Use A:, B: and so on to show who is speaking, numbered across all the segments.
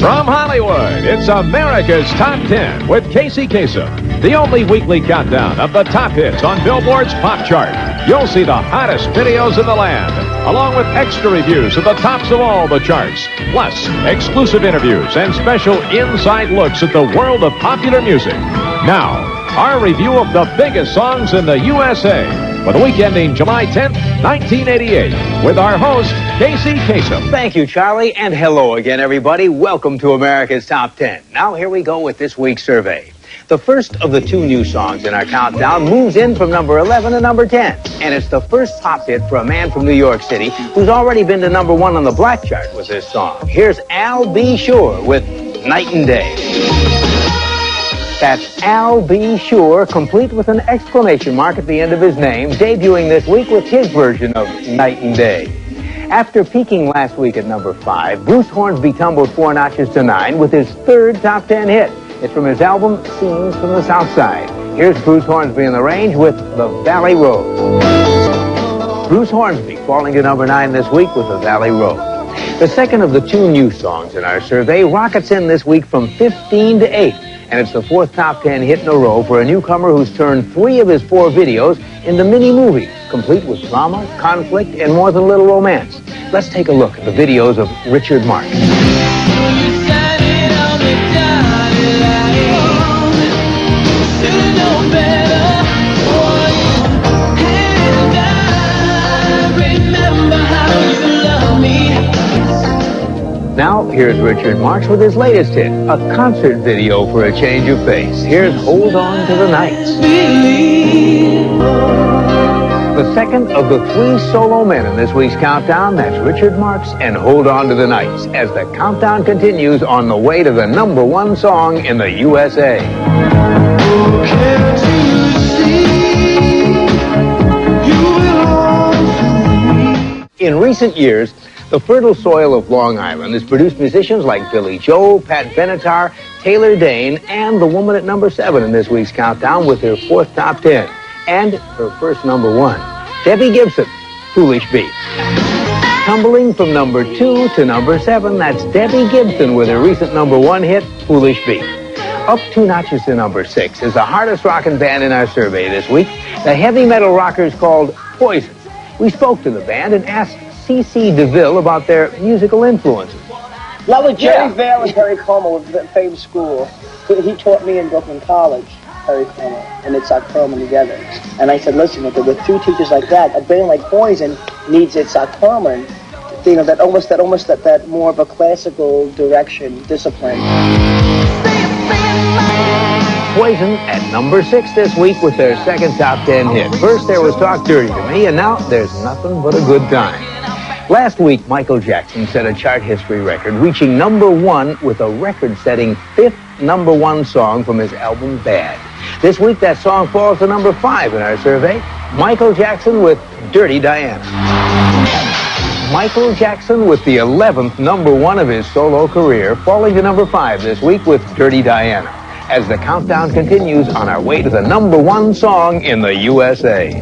A: From Hollywood, it's America's Top 10 with Casey Kasem, the only weekly countdown of the top hits on Billboard's Pop Chart. You'll see the hottest videos in the land, along with extra reviews of the tops of all the charts, plus exclusive interviews and special inside looks at the world of popular music. Now, our review of the biggest songs in the USA for the week ending July 10th, 1988, with our host, Casey Kasem.
B: Thank you, Charlie, and hello again, everybody. Welcome to America's Top 10. Now, here we go with this week's survey. The first of the two new songs in our countdown moves in from number 11 to number 10. And it's the first pop hit for a man from New York City who's already been to number 1 on the Black Chart with this song. Here's Al B. Sure with Night and Day. That's Al B. Sure, complete with an exclamation mark at the end of his name, debuting this week with his version of Night and Day. After peaking last week at number 5, Bruce Hornsby tumbled 4 notches to 9 with his third top 10 hit. It's from his album, Scenes from the South Side. Here's Bruce Hornsby in the range with The Valley Road. Bruce Hornsby falling to number 9 this week with The Valley Road. The second of the two new songs in our survey rockets in this week from 15 to 8. And it's the fourth top 10 hit in a row for a newcomer who's turned 3 of his 4 videos into mini-movies, complete with drama, conflict, and more than a little romance. Let's take a look at the videos of Richard Marx. Now, here's Richard Marx with his latest hit, a concert video for a change of pace. Here's Hold On to the Nights. The second of the 3 solo men in this week's countdown, that's Richard Marx and Hold On to the Nights, as the countdown continues on the way to the number 1 song in the USA. In recent years, the fertile soil of Long Island has produced musicians like Billy Joel, Pat Benatar, Taylor Dane, and the woman at number 7 in this week's countdown with her 4th top 10. And her first number 1, Debbie Gibson, Foolish Beat. Tumbling from number 2 to number 7, that's Debbie Gibson with her recent number 1 hit, Foolish Beat. Up 2 notches to number 6 is the hardest rockin' band in our survey this week, the heavy metal rockers called Poison. We spoke to the band and asked C.C. DeVille about their musical influences.
C: Well, with Jerry Vale and Perry Como with the same school. He taught me in Brooklyn College, Perry Como, and Itzhak Perlman together. And I said, listen, with 2 teachers like that, a band like Poison needs Itzhak Perlman, you know, that more of a classical direction, discipline.
B: Poison at number 6 this week with their second top 10 hit. First there was Talk Dirty to Me, and now there's Nothing But a Good Time. Last week, Michael Jackson set a chart history record, reaching number 1 with a record-setting 5th number 1 song from his album Bad. This week, that song falls to number 5 in our survey. Michael Jackson with Dirty Diana. Michael Jackson with the 11th number 1 of his solo career, falling to number 5 this week with Dirty Diana, as the countdown continues on our way to the number 1 song in the USA.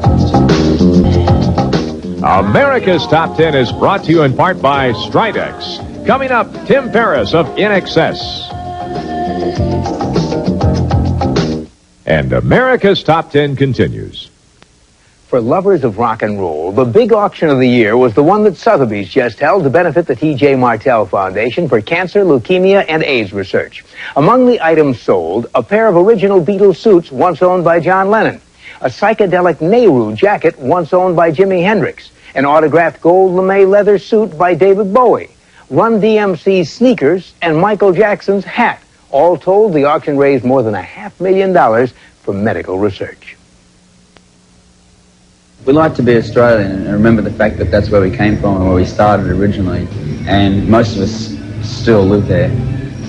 A: America's Top 10 is brought to you in part by Stridex. Coming up, Tim Ferriss of In Excess. And America's Top 10 continues.
B: For lovers of rock and roll, the big auction of the year was the one that Sotheby's just held to benefit the T.J. Martell Foundation for cancer, leukemia, and AIDS research. Among the items sold, a pair of original Beatles suits once owned by John Lennon, a psychedelic Nehru jacket once owned by Jimi Hendrix, an autographed gold lame leather suit by David Bowie, Run DMC's sneakers, and Michael Jackson's hat. All told, the auction raised more than $500,000 for medical research.
D: We like to be Australian and remember the fact that that's where we came from and where we started originally, and most of us still live there.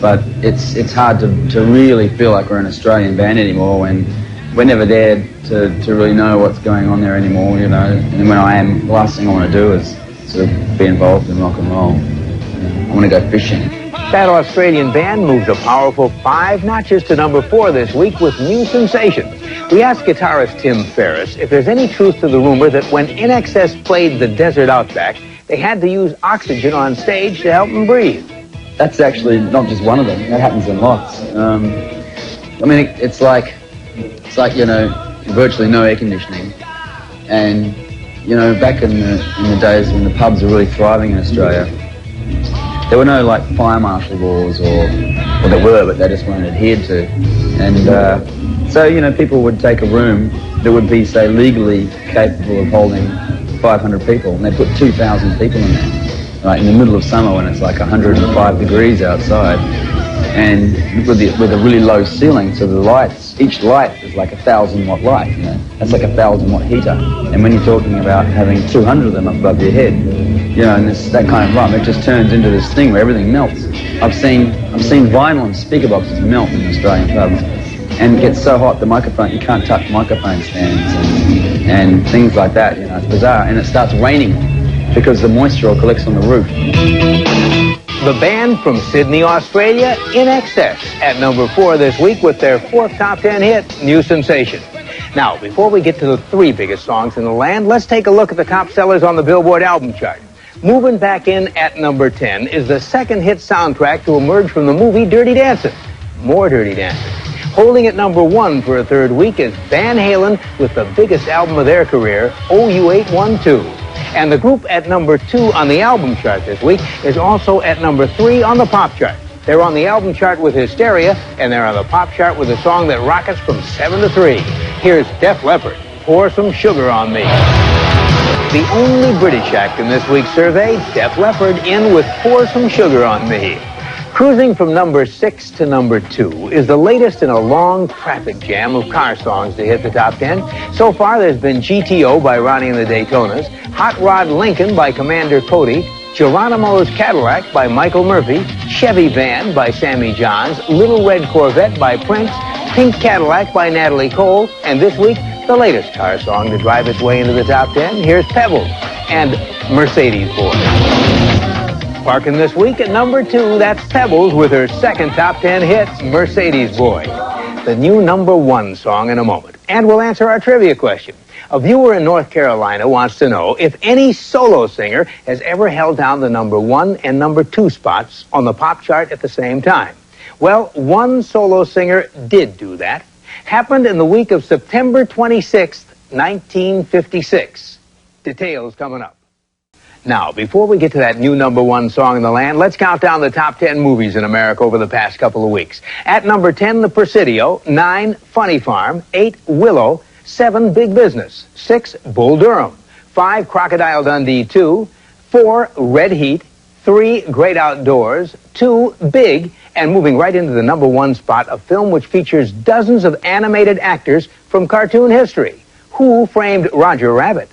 D: But it's hard to really feel like we're an Australian band anymore when we're never there to really know what's going on there anymore, you know. And when I am, the last thing I want to do is sort of be involved in rock and roll. I want to go fishing.
B: That Australian band moves a powerful 5 notches to number 4 this week with New Sensation. We asked guitarist Tim Ferriss if there's any truth to the rumor that when In Excess played the desert outback, they had to use oxygen on stage to help them breathe.
D: that's actually not just one of them. That happens in lots. I mean, it's like you know, virtually no air conditioning, and you know, back in the days when the pubs were really thriving in Australia, there were no like fire marshal laws, or there were, but they just weren't adhered to, and so you know, people would take a room that would be, say, legally capable of holding 500 people, and they put 2,000 people in there, right, in the middle of summer when it's like 105 degrees outside, and with a really low ceiling, so the lights, each light is like a 1,000-watt light, you know, that's like a 1,000-watt heater, and when you're talking about having 200 of them up above your head, you know, and that kind of light, it just turns into this thing where everything melts. I've seen vinyl and speaker boxes melt in Australian pubs, and it gets so hot the microphone, you can't touch microphone stands and things like that, you know, it's bizarre. And it starts raining because the moisture all collects on the roof.
B: The band from Sydney, Australia, In Excess, at number 4 this week with their 4th top 10 hit, New Sensation. Now, before we get to the 3 biggest songs in the land, let's take a look at the top sellers on the Billboard album chart. Moving back in at number 10 is the 2nd hit soundtrack to emerge from the movie Dirty Dancing, More Dirty Dancing. Holding at number 1 for a 3rd week is Van Halen with the biggest album of their career, OU812. And the group at number 2 on the album chart this week is also at number 3 on the pop chart. They're on the album chart with Hysteria, and they're on the pop chart with a song that rockets from 7 to 3. Here's Def Leppard, Pour Some Sugar on Me. The only British act in this week's survey, Def Leppard in with Pour Some Sugar on Me. Cruising from number 6 to number 2 is the latest in a long traffic jam of car songs to hit the top 10. So far, there's been GTO by Ronnie and the Daytonas, Hot Rod Lincoln by Commander Cody, Geronimo's Cadillac by Michael Murphy, Chevy Van by Sammy Johns, Little Red Corvette by Prince, Pink Cadillac by Natalie Cole, and this week, the latest car song to drive its way into the top 10. Here's Pebbles and Mercedes Boy. Parking this week at number 2, that's Pebbles with her 2nd top 10 hit, Mercedes Boy. The new number 1 song in a moment. And we'll answer our trivia question. A viewer in North Carolina wants to know if any solo singer has ever held down the number 1 and number 2 spots on the pop chart at the same time. Well, one solo singer did do that. Happened in the week of September 26th, 1956. Details coming up. Now, before we get to that new number 1 song in the land, let's count down the top 10 movies in America over the past couple of weeks. At number 10, The Presidio, 9, Funny Farm, 8, Willow, 7, Big Business, 6, Bull Durham, 5, Crocodile Dundee 2, 4, Red Heat, 3, Great Outdoors, 2, Big, and moving right into the number 1 spot, a film which features dozens of animated actors from cartoon history. Who Framed Roger Rabbit?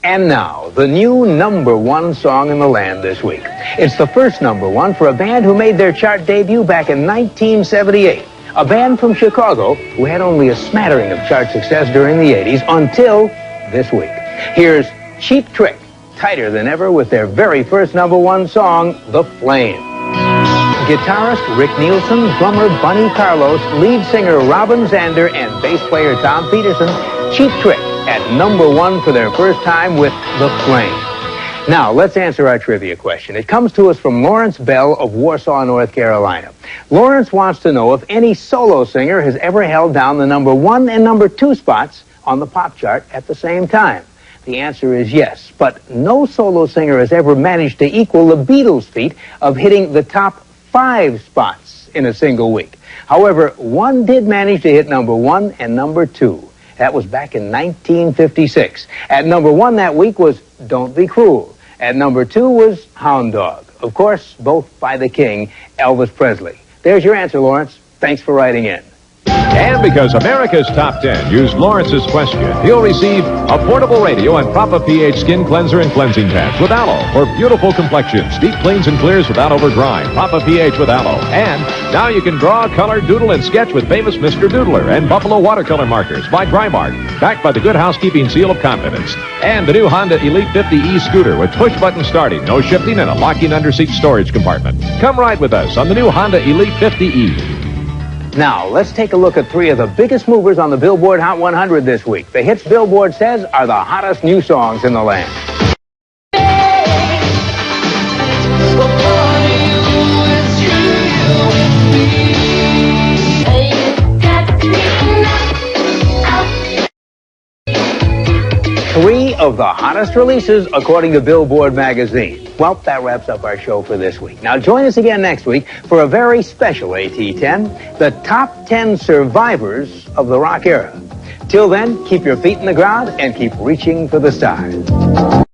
B: And now, the new number 1 song in the land this week. It's the first number 1 for a band who made their chart debut back in 1978. A band from Chicago who had only a smattering of chart success during the 80s until this week. Here's Cheap Trick, tighter than ever with their very first number 1 song, The Flame. Guitarist Rick Nielsen, drummer Bunny Carlos, lead singer Robin Zander, and bass player Tom Peterson, Cheap Trick at number 1 for their first time with The Flame. Now, let's answer our trivia question. It comes to us from Lawrence Bell of Warsaw, North Carolina. Lawrence wants to know if any solo singer has ever held down the number 1 and number 2 spots on the pop chart at the same time. The answer is yes, but no solo singer has ever managed to equal the Beatles' feat of hitting the top 5 spots in a single week. However, one did manage to hit number 1 and number 2. That was back in 1956. At number 1 that week was Don't Be Cruel. At number 2 was Hound Dog. Of course, both by the king, Elvis Presley. There's your answer, Lawrence. Thanks for writing in.
A: And because America's Top 10 used Lawrence's question, he'll receive a portable radio and Propa pH skin cleanser and cleansing pads with aloe for beautiful complexions. Deep cleans and clears without over-drying. Propa pH with aloe. And now you can draw, color, doodle, and sketch with famous Mr. Doodler and Buffalo watercolor markers by Drymark, backed by the good housekeeping seal of confidence. And the new Honda Elite 50e scooter with push-button starting, no shifting, and a locking under-seat storage compartment. Come ride with us on the new Honda Elite 50e.
B: Now, let's take a look at 3 of the biggest movers on the Billboard Hot 100 this week. The hits Billboard says are the hottest new songs in the land. 3 of the hottest releases according to Billboard magazine. Well, that wraps up our show for this week. Now join us again next week for a very special AT10, the top 10 survivors of the rock era. Till then, keep your feet in the ground and keep reaching for the stars.